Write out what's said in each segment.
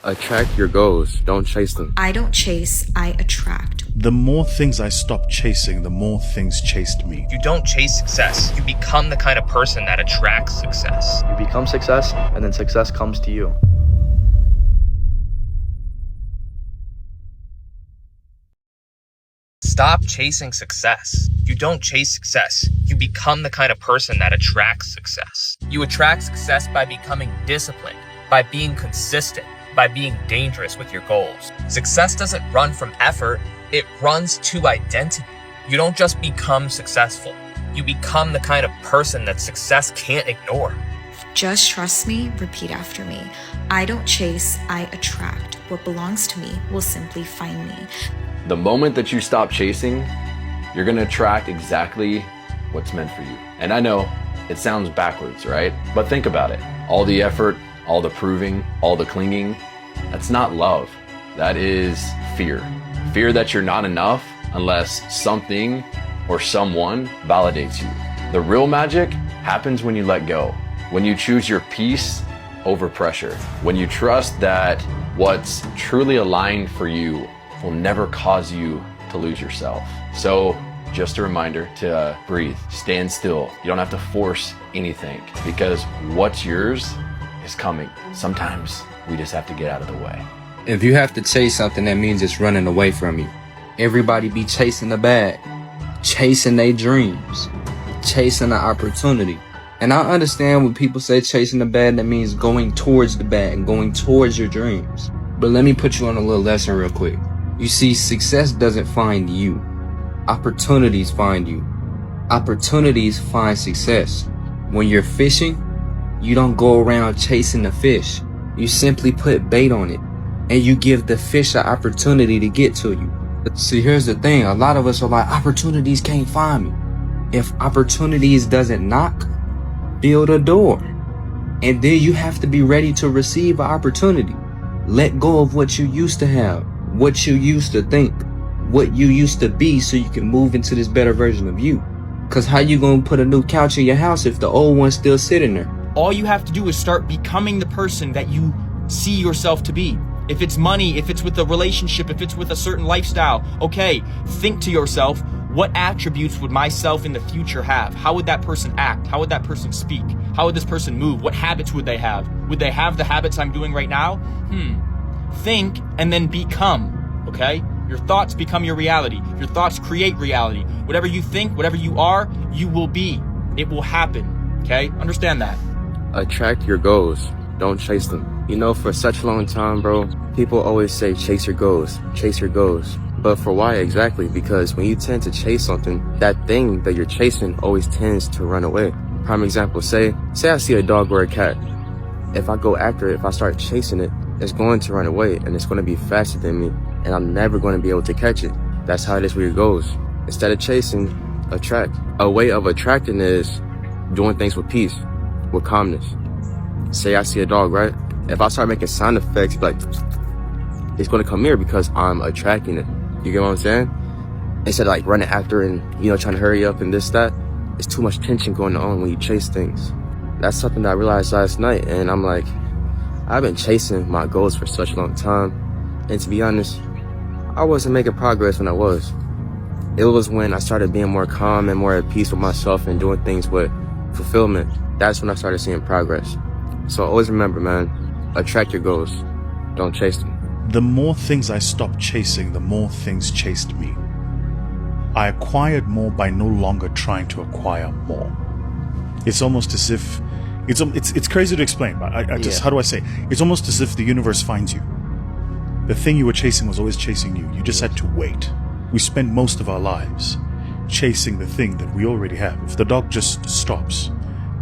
Attract your goals, don't chase them. I don't chase, I attract. The more things I stopped chasing, the more things chased me. You don't chase success. You become the kind of person that attracts success. You become success, and then success comes to you. Stop chasing success. You don't chase success. You become the kind of person that attracts success. You attract success by becoming disciplined, by being consistent, by being dangerous with your goals. Success doesn't run from effort, it runs to identity. You don't just become successful. You become the kind of person that success can't ignore. Just trust me, repeat after me. I don't chase, I attract. What belongs to me will simply find me. The moment that you stop chasing, you're gonna attract exactly what's meant for you. And I know it sounds backwards, right? But think about it. All the effort, all the proving, all the clinging, that's not love. That is fear. Fear that you're not enough unless something or someone validates you. The real magic happens when you let go, when you choose your peace over pressure, when you trust that what's truly aligned for you will never cause you to lose yourself. So just a reminder to breathe, stand still. You don't have to force anything because what's yours is coming. Sometimes we just have to get out of the way. If you have to chase something, that means it's running away from you. Everybody be chasing the bag, chasing their dreams, chasing the opportunity. And I understand when people say chasing the bag, that means going towards the bag, going towards your dreams. But let me put you on a little lesson real quick. You see, success doesn't find you. Opportunities find you. Opportunities find success. When you're fishing, you don't go around chasing the fish. You simply put bait on it, and you give the fish an opportunity to get to you. But see, here's the thing. A lot of us are like, opportunities can't find me. If opportunities doesn't knock, build a door. And then you have to be ready to receive an opportunity. Let go of what you used to have, what you used to think, what you used to be, so you can move into this better version of you. Cause how you gonna put a new couch in your house if the old one's still sitting there? All you have to do is start becoming the person that you see yourself to be. If it's money, if it's with a relationship, if it's with a certain lifestyle, okay, think to yourself, what attributes would myself in the future have? How would that person act? How would that person speak? How would this person move? What habits would they have? Would they have the habits I'm doing right now? Think and then become, okay? Your thoughts become your reality. Your thoughts create reality. Whatever you think, whatever you are, you will be. It will happen, okay? Understand that. Attract your goals, don't chase them. You know, for such a long time, bro, people always say chase your goals, chase your goals. But for why exactly? Because when you tend to chase something, that thing that you're chasing always tends to run away. Prime example, say I see a dog or a cat. If I go after it, if I start chasing it, it's going to run away and it's going to be faster than me and I'm never going to be able to catch it. That's how it is with your goals. Instead of chasing, attract. A way of attracting is doing things with peace, with calmness. Say I see a dog, right? If I start making sound effects, like, it's going to come here because I'm attracting it. You get what I'm saying? Instead of like running after and, trying to hurry up and this, that, it's too much tension going on when you chase things. That's something that I realized last night, and I'm like, I've been chasing my goals for such a long time, and to be honest, I wasn't making progress when I was. It was when I started being more calm and more at peace with myself and doing things with fulfillment. That's when I started seeing progress. So always remember, man, attract your goals, don't chase them. The more things I stopped chasing, the more things chased me. I acquired more by no longer trying to acquire more. It's almost as if it's crazy to explain, but how do I say? It's almost as if the universe finds you. The thing you were chasing was always chasing you. You just had to wait. We spend most of our lives chasing the thing that we already have. If the dog just stops,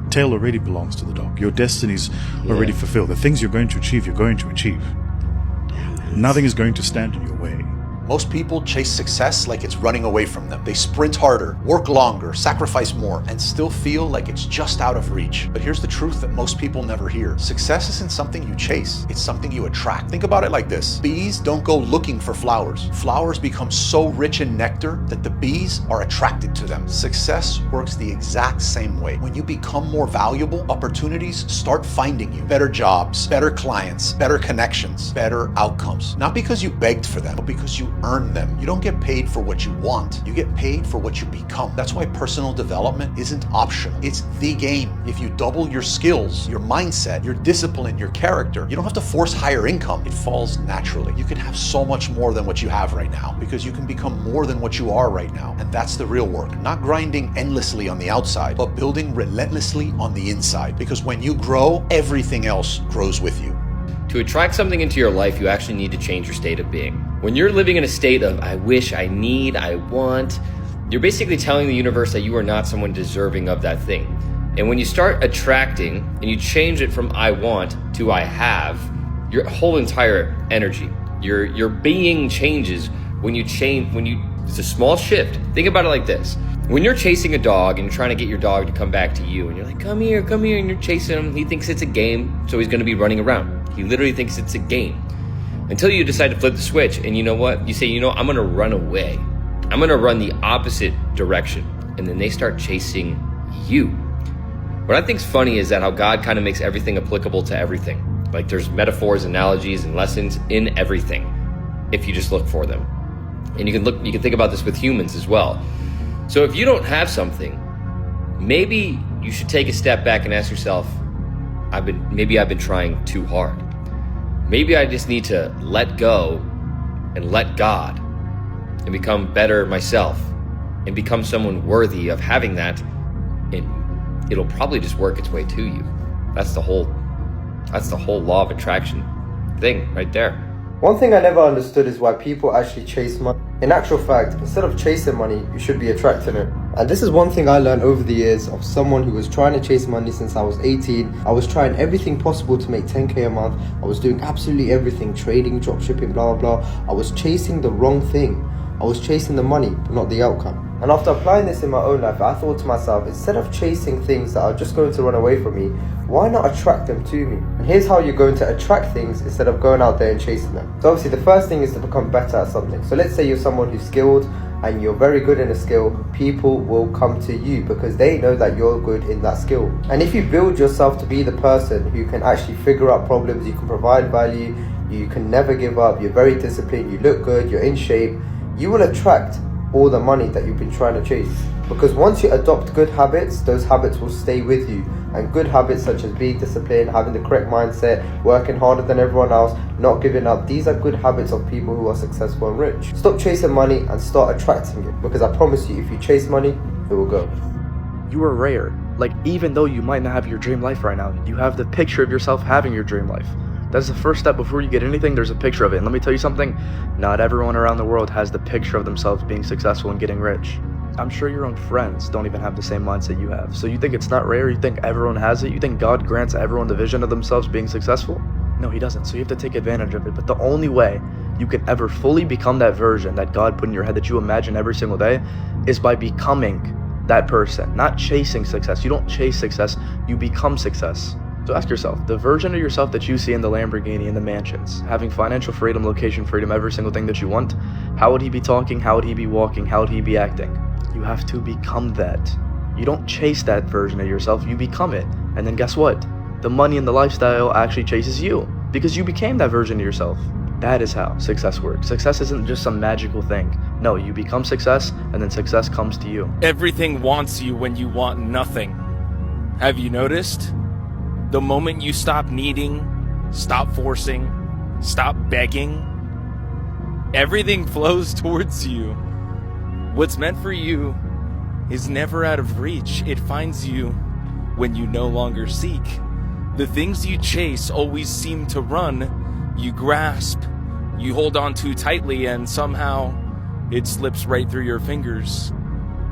tail already belongs to the dog. Your destiny's already fulfilled. The things you're going to achieve, you're going to achieve. Nothing is going to stand in your way. Most people chase success like it's running away from them. They sprint harder, work longer, sacrifice more, and still feel like it's just out of reach. But here's the truth that most people never hear. Success isn't something you chase, it's something you attract. Think about it like this. Bees don't go looking for flowers. Flowers become so rich in nectar that the bees are attracted to them. Success works the exact same way. When you become more valuable, opportunities start finding you. Better jobs, better clients, better connections, better outcomes. Not because you begged for them, but because you earned them. You don't get paid for what you want. You get paid for what you become. That's why personal development isn't optional. It's the game. If you double your skills, your mindset, your discipline, your character, you don't have to force higher income. It falls naturally. You can have so much more than what you have right now because you can become more than what you are right now. And that's the real work. Not grinding endlessly on the outside, but building relentlessly on the inside. Because when you grow, everything else grows with you. To attract something into your life, you actually need to change your state of being. When you're living in a state of I wish, I need, I want, you're basically telling the universe that you are not someone deserving of that thing. And when you start attracting and you change it from I want to I have, your whole entire energy, your being changes when you change, it's a small shift. Think about it like this. When you're chasing a dog and you're trying to get your dog to come back to you and you're like, come here, and you're chasing him, he thinks it's a game, so he's gonna be running around. He literally thinks it's a game. Until you decide to flip the switch and you know what? You say, I'm gonna run away. I'm gonna run the opposite direction. And then they start chasing you. What I think's funny is that how God kind of makes everything applicable to everything. Like there's metaphors, analogies, and lessons in everything if you just look for them. And you can think about this with humans as well. So if you don't have something, maybe you should take a step back and ask yourself, maybe I've been trying too hard. Maybe I just need to let go and let God and become better myself and become someone worthy of having that, and it'll probably just work its way to you. That's the whole law of attraction thing right there. One thing I never understood is why people actually chase money. In actual fact, instead of chasing money, you should be attracting it. And this is one thing I learned over the years of someone who was trying to chase money since I was 18. I was trying everything possible to make 10K a month. I was doing absolutely everything, trading, dropshipping, blah, blah, blah. I was chasing the wrong thing. I was chasing the money, but not the outcome. And after applying this in my own life, I thought to myself, instead of chasing things that are just going to run away from me, why not attract them to me? And here's how you're going to attract things instead of going out there and chasing them. So obviously the first thing is to become better at something. So let's say you're someone who's skilled and you're very good in a skill, people will come to you because they know that you're good in that skill. And if you build yourself to be the person who can actually figure out problems, you can provide value, you can never give up, you're very disciplined, you look good, you're in shape, you will attract all the money that you've been trying to chase. Because once you adopt good habits, those habits will stay with you. And good habits such as being disciplined, having the correct mindset, working harder than everyone else, not giving up, these are good habits of people who are successful and rich. Stop chasing money and start attracting it. Because I promise you, if you chase money, it will go. You are rare. Like, even though you might not have your dream life right now, you have the picture of yourself having your dream life. That's the first step. Before you get anything, there's a picture of it. And let me tell you something, not everyone around the world has the picture of themselves being successful and getting rich. I'm sure your own friends don't even have the same mindset you have. So you think it's not rare? You think everyone has it? You think God grants everyone the vision of themselves being successful? No, he doesn't. So you have to take advantage of it. But the only way you can ever fully become that version that God put in your head that you imagine every single day is by becoming that person, not chasing success. You don't chase success, you become success. So ask yourself, the version of yourself that you see in the Lamborghini and the mansions, having financial freedom, location freedom, every single thing that you want, how would he be talking? How would he be walking? How would he be acting? You have to become that. You don't chase that version of yourself, you become it. And then guess what? The money and the lifestyle actually chases you because you became that version of yourself. That is how success works. Success isn't just some magical thing. No, you become success and then success comes to you. Everything wants you when you want nothing. Have you noticed? The moment you stop needing, stop forcing, stop begging, everything flows towards you. What's meant for you is never out of reach. It finds you when you no longer seek. The things you chase always seem to run. You grasp, you hold on too tightly, and somehow it slips right through your fingers.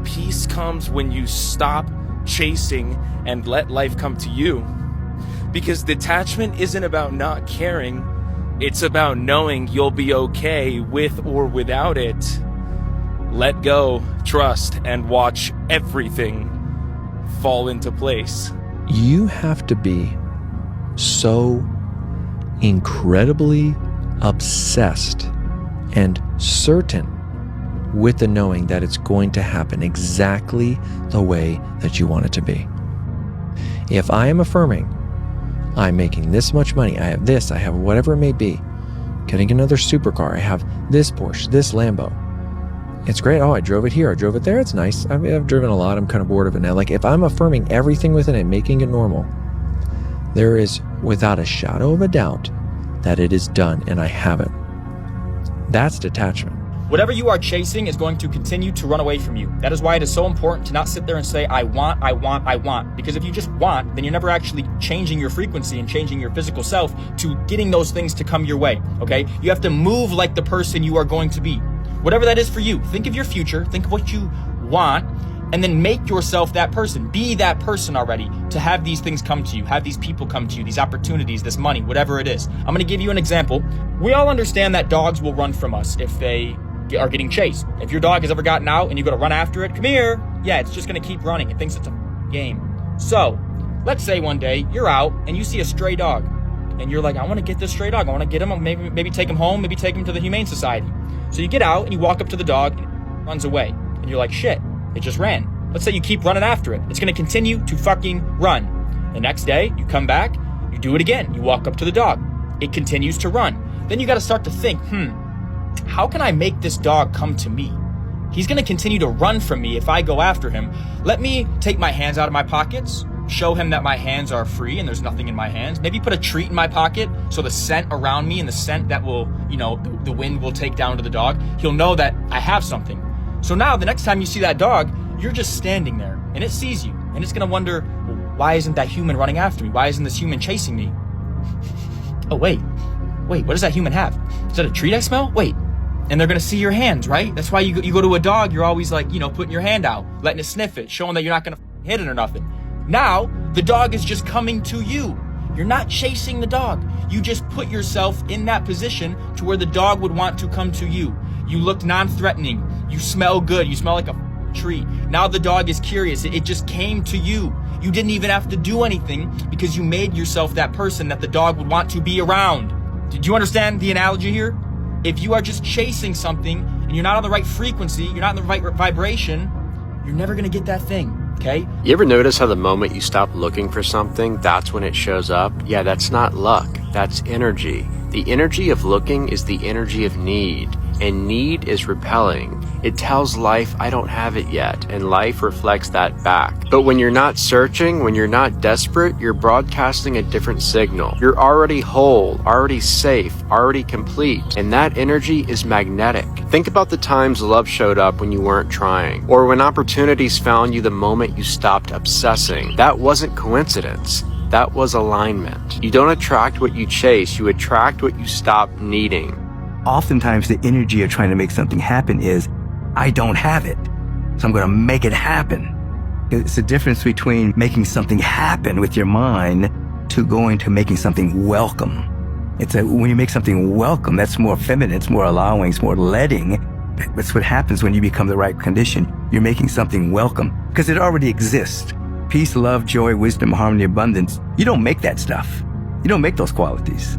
Peace comes when you stop chasing and let life come to you. Because detachment isn't about not caring. It's about knowing you'll be okay with or without it. Let go, trust, and watch everything fall into place. You have to be so incredibly obsessed and certain with the knowing that it's going to happen exactly the way that you want it to be. If I am affirming, I'm making this much money, I have this, I have whatever it may be, getting another supercar, I have this Porsche, this Lambo. It's great. Oh, I drove it here, I drove it there. It's nice. I've driven a lot. I'm kind of bored of it now. Like, if I'm affirming everything within it, making it normal, there is without a shadow of a doubt that it is done and I have it. That's detachment. Whatever you are chasing is going to continue to run away from you. That is why it is so important to not sit there and say, I want, I want, I want. Because if you just want, then you're never actually changing your frequency and changing your physical self to getting those things to come your way, okay? You have to move like the person you are going to be. Whatever that is for you, think of your future, think of what you want, and then make yourself that person. Be that person already to have these things come to you, have these people come to you, these opportunities, this money, whatever it is. I'm gonna give you an example. We all understand that dogs will run from us if they are getting chased. If your dog has ever gotten out and you gotta run after it, come here. Yeah, it's just gonna keep running. It thinks it's a game. So, let's say one day you're out and you see a stray dog and you're like, I wanna get this stray dog. I wanna get him, maybe take him home, maybe take him to the Humane Society. So you get out and you walk up to the dog and it runs away. And you're like, shit, it just ran. Let's say you keep running after it. It's gonna continue to fucking run. The next day, you come back, you do it again. You walk up to the dog. It continues to run. Then you gotta start to think, how can I make this dog come to me? He's gonna continue to run from me if I go after him. Let me take my hands out of my pockets, show him that my hands are free and there's nothing in my hands. Maybe put a treat in my pocket so the scent around me and the scent that will, the wind will take down to the dog, he'll know that I have something. So now the next time you see that dog, you're just standing there and it sees you and it's gonna wonder, well, why isn't that human running after me? Why isn't this human chasing me? Oh, wait, what does that human have? Is that a treat I smell? Wait. And they're gonna see your hands, right? That's why you go to a dog, you're always like, putting your hand out, letting it sniff it, showing that you're not gonna hit it or nothing. Now, the dog is just coming to you. You're not chasing the dog. You just put yourself in that position to where the dog would want to come to you. You look non-threatening. You smell good. You smell like a treat. Now the dog is curious. It just came to you. You didn't even have to do anything because you made yourself that person that the dog would want to be around. Did you understand the analogy here? If you are just chasing something and you're not on the right frequency, you're not in the right vibration, you're never gonna get that thing. Okay? You ever notice how the moment you stop looking for something, that's when it shows up? Yeah, that's not luck. That's energy. The energy of looking is the energy of need, and need is repelling. It tells life, I don't have it yet, and life reflects that back. But when you're not searching, when you're not desperate, you're broadcasting a different signal. You're already whole, already safe, already complete, and that energy is magnetic. Think about the times love showed up when you weren't trying, or when opportunities found you the moment you stopped obsessing. That wasn't coincidence. That was alignment. You don't attract what you chase, you attract what you stop needing. Oftentimes the energy of trying to make something happen is, I don't have it, so I'm gonna make it happen. It's the difference between making something happen with your mind to going to making something welcome. When you make something welcome, that's more feminine, it's more allowing, it's more letting. That's what happens when you become the right condition. You're making something welcome because it already exists. Peace, love, joy, wisdom, harmony, abundance. You don't make that stuff. You don't make those qualities.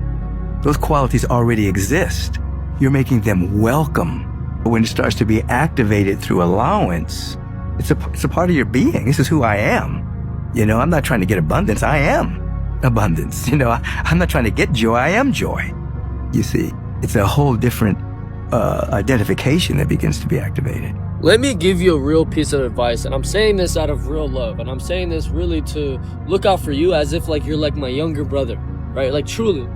Those qualities already exist. You're making them welcome. But when it starts to be activated through allowance, it's a part of your being. This is who I am. I'm not trying to get abundance. I am abundance. I'm not trying to get joy. I am joy. You see, it's a whole different identification that begins to be activated. Let me give you a real piece of advice, and I'm saying this out of real love, and I'm saying this really to look out for you as if like you're like my younger brother, right? Like truly,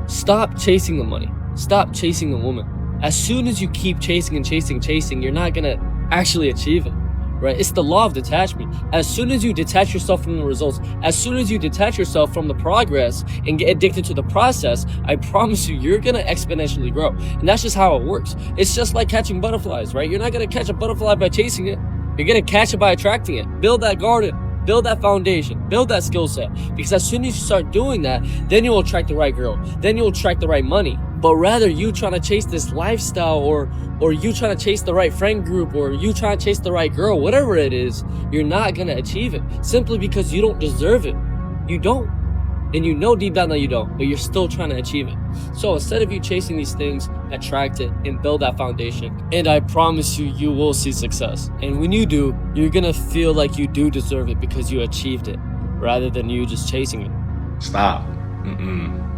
stop chasing the money. Stop chasing the woman. As soon as you keep chasing and chasing, you're not gonna actually achieve it, right? It's the law of detachment. As soon as you detach yourself from the results, as soon as you detach yourself from the progress and get addicted to the process, I promise you're gonna exponentially grow. And that's just how it works. It's just like catching butterflies, right? You're not gonna catch a butterfly by chasing it. You're gonna catch it by attracting it. Build that garden. Build that foundation, build that skill set. Because as soon as you start doing that, then you'll attract the right girl. Then you'll attract the right money. but rather you trying to chase this lifestyle, or you trying to chase the right friend group, or you trying to chase the right girl, whatever it is, you're not going to achieve it simply because you don't deserve it. You don't. And you know deep down that you don't, but you're still trying to achieve it. So instead of you chasing these things, attract it and build that foundation. And I promise you, you will see success. And when you do, you're going to feel like you do deserve it because you achieved it rather than you just chasing it. Stop.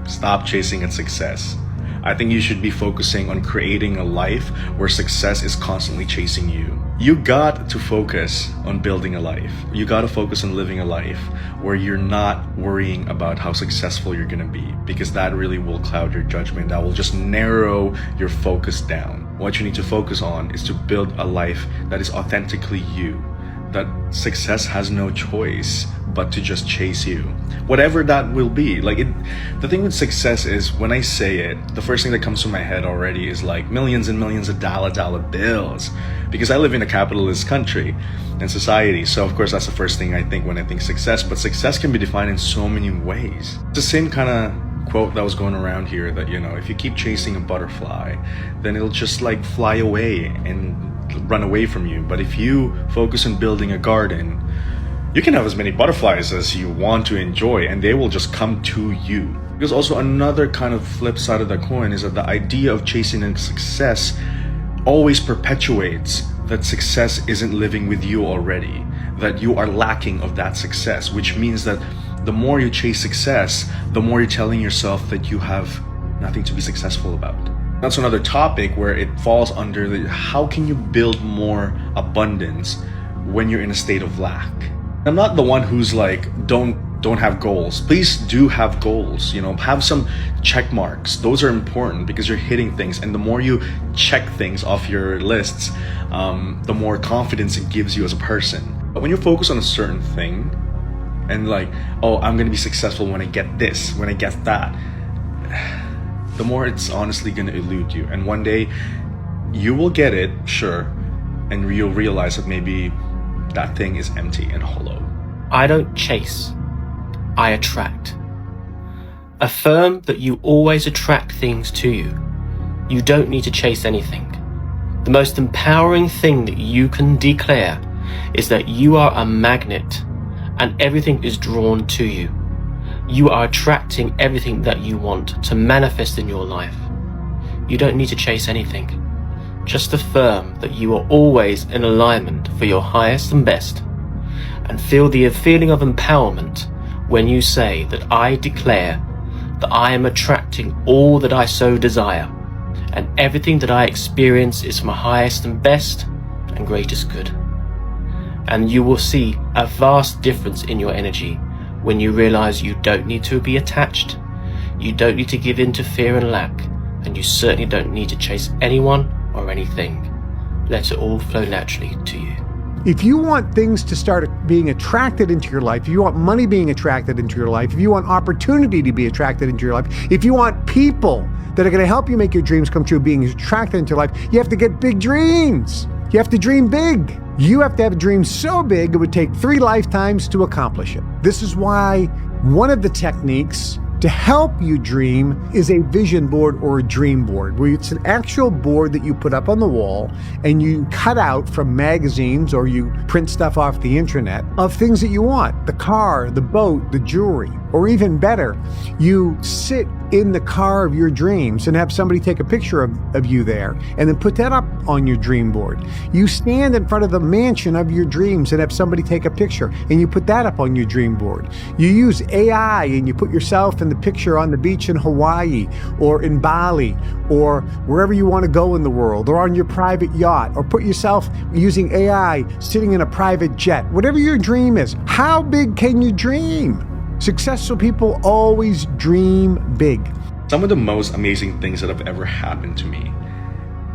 Stop chasing at success. I think you should be focusing on creating a life where success is constantly chasing you. You got to focus on building a life. You got to focus on living a life where you're not worrying about how successful you're going to be, because that really will cloud your judgment. That will just narrow your focus down. What you need to focus on is to build a life that is authentically you. That success has no choice but to just chase you, whatever that will be. The thing with success is, when I say it, the first thing that comes to my head already is like millions and millions of dollar bills, because I live in a capitalist country and society. So of course that's the first thing I think when I think success. But success can be defined in so many ways. It's the same kind of quote that was going around here that, if you keep chasing a butterfly, then it'll just like fly away and run away from you. But if you focus on building a garden, you can have as many butterflies as you want to enjoy, and they will just come to you. Because also another kind of flip side of the coin is that the idea of chasing a success always perpetuates that success isn't living with you already, that you are lacking of that success, which means that the more you chase success, the more you're telling yourself that you have nothing to be successful about. That's another topic where it falls under how can you build more abundance when you're in a state of lack. I'm not the one who's like, don't have goals. Please do have goals, have some check marks. Those are important because you're hitting things, and the more you check things off your lists, the more confidence it gives you as a person. But when you focus on a certain thing and like, oh, I'm gonna be successful when I get this, when I get that, the more it's honestly gonna elude you. And one day you will get it, sure, and you'll realize that maybe that thing is empty and hollow. I don't chase, I attract. Affirm that you always attract things to you. You don't need to chase anything. The most empowering thing that you can declare is that you are a magnet and everything is drawn to you. You are attracting everything that you want to manifest in your life. You don't need to chase anything. Just affirm that you are always in alignment for your highest and best, and feel the feeling of empowerment when you say that I declare that I am attracting all that I so desire, and everything that I experience is my highest and best and greatest good. And you will see a vast difference in your energy when you realize you don't need to be attached, you don't need to give in to fear and lack, and you certainly don't need to chase anyone or anything. Let it all flow naturally to you. If you want things to start being attracted into your life, if you want money being attracted into your life, if you want opportunity to be attracted into your life, if you want people that are going to help you make your dreams come true being attracted into your life, you have to get big dreams. You have to dream big. You have to have a dream so big it would take 3 lifetimes to accomplish it. This is why one of the techniques to help you dream is a vision board or a dream board, where it's an actual board that you put up on the wall and you cut out from magazines or you print stuff off the internet of things that you want: the car, the boat, the jewelry. Or even better, you sit in the car of your dreams and have somebody take a picture of you there and then put that up on your dream board. You stand in front of the mansion of your dreams and have somebody take a picture and you put that up on your dream board. You use AI and you put yourself in the picture on the beach in Hawaii or in Bali or wherever you want to go in the world, or on your private yacht, or put yourself using AI sitting in a private jet. Whatever your dream is, how big can you dream? Successful people always dream big. Some of the most amazing things that have ever happened to me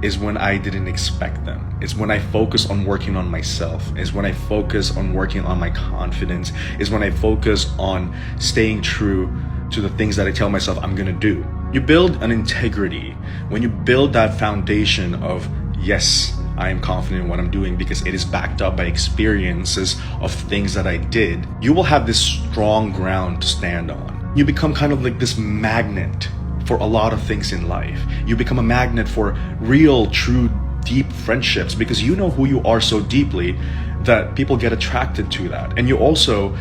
is when I didn't expect them. It's when I focus on working on myself. It's when I focus on working on my confidence. It's when I focus on staying true to the things that I tell myself I'm gonna do. You build an integrity when you build that foundation of, yes, I am confident in what I'm doing because it is backed up by experiences of things that I did. You will have this strong ground to stand on. You become kind of like this magnet for a lot of things in life. You become a magnet for real, true, deep friendships because you know who you are so deeply that people get attracted to that. And you also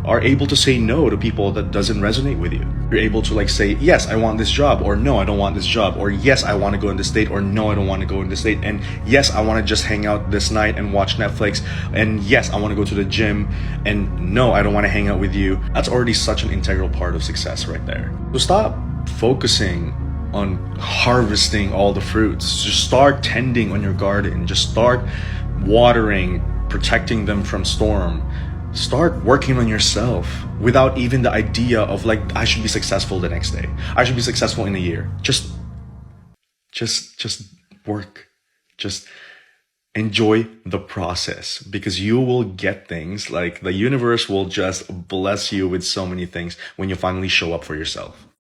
are able to say no to people that doesn't resonate with you. You're able to like say, yes, I want this job, or no, I don't want this job, or yes, I want to go in this date, or no, I don't want to go in this date, and yes, I want to just hang out this night and watch Netflix, and yes, I want to go to the gym, and no, I don't want to hang out with you. That's already such an integral part of success right there. So stop focusing on harvesting all the fruits. Just start tending on your garden. Just start watering, protecting them from storm. Start working on yourself without even the idea of like, I should be successful the next day. I should be successful in a year. Just work. Just enjoy the process, because you will get things like the universe will just bless you with so many things when you finally show up for yourself.